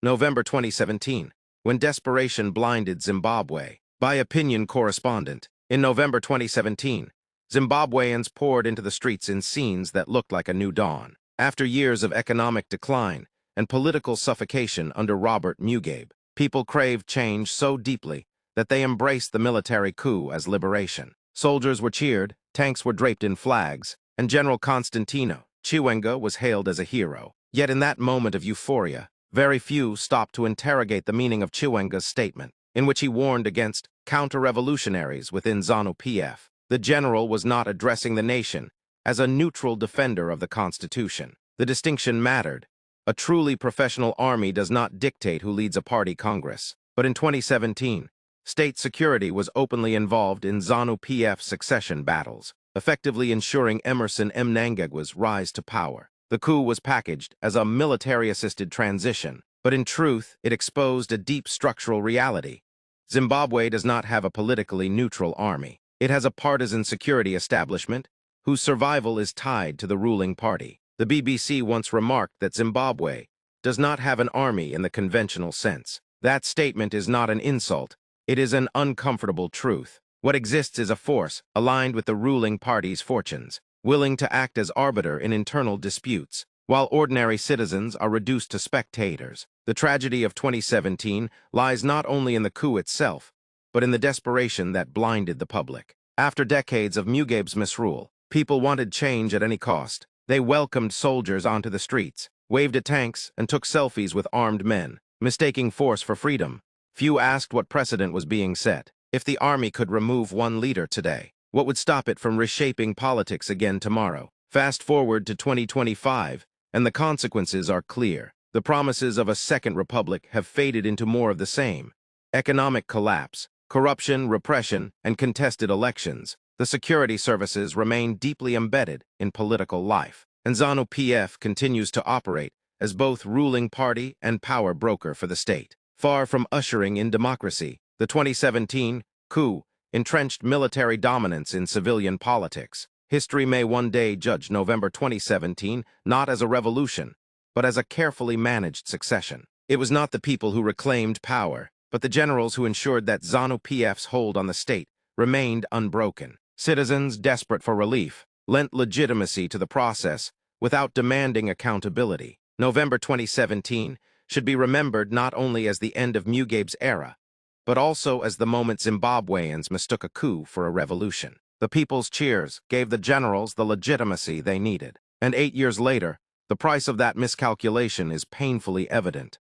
November 2017, when desperation blinded Zimbabwe. By opinion correspondent. In November 2017, Zimbabweans poured into the streets in scenes that looked like a new dawn. After years of economic decline and political suffocation under Robert Mugabe, people craved change so deeply that they embraced the military coup as liberation. Soldiers were cheered, tanks were draped in flags, and General Constantino Chiwenga was hailed as a hero. Yet in that moment of euphoria, very few stopped to interrogate the meaning of Chiwenga's statement, in which he warned against counter-revolutionaries within ZANU-PF. The general was not addressing the nation as a neutral defender of the Constitution. The distinction mattered. A truly professional army does not dictate who leads a party congress. But in 2017, state security was openly involved in ZANU-PF succession battles, effectively ensuring Emerson Mnangagwa's rise to power. The coup was packaged as a military-assisted transition, but in truth, it exposed a deep structural reality. Zimbabwe does not have a politically neutral army. It has a partisan security establishment whose survival is tied to the ruling party. The BBC once remarked that Zimbabwe does not have an army in the conventional sense. That statement is not an insult. It is an uncomfortable truth. What exists is a force aligned with the ruling party's fortunes, willing to act as arbiter in internal disputes, while ordinary citizens are reduced to spectators. The tragedy of 2017 lies not only in the coup itself, but in the desperation that blinded the public. After decades of Mugabe's misrule, people wanted change at any cost. They welcomed soldiers onto the streets, waved at tanks, and took selfies with armed men, mistaking force for freedom. Few asked what precedent was being set. If the army could remove one leader today, what would stop it from reshaping politics again tomorrow? Fast forward to 2025, and the consequences are clear. The promises of a second republic have faded into more of the same. Economic collapse, corruption, repression, and contested elections. The security services remain deeply embedded in political life, and ZANU-PF continues to operate as both ruling party and power broker for the state. Far from ushering in democracy, the 2017 coup entrenched military dominance in civilian politics. History may one day judge November 2017 not as a revolution, but as a carefully managed succession. It was not the people who reclaimed power, but the generals who ensured that ZANU-PF's hold on the state remained unbroken. Citizens, desperate for relief, lent legitimacy to the process without demanding accountability. November 2017 should be remembered not only as the end of Mugabe's era, but also as the moment Zimbabweans mistook a coup for a revolution. The people's cheers gave the generals the legitimacy they needed. And 8 years later, the price of that miscalculation is painfully evident.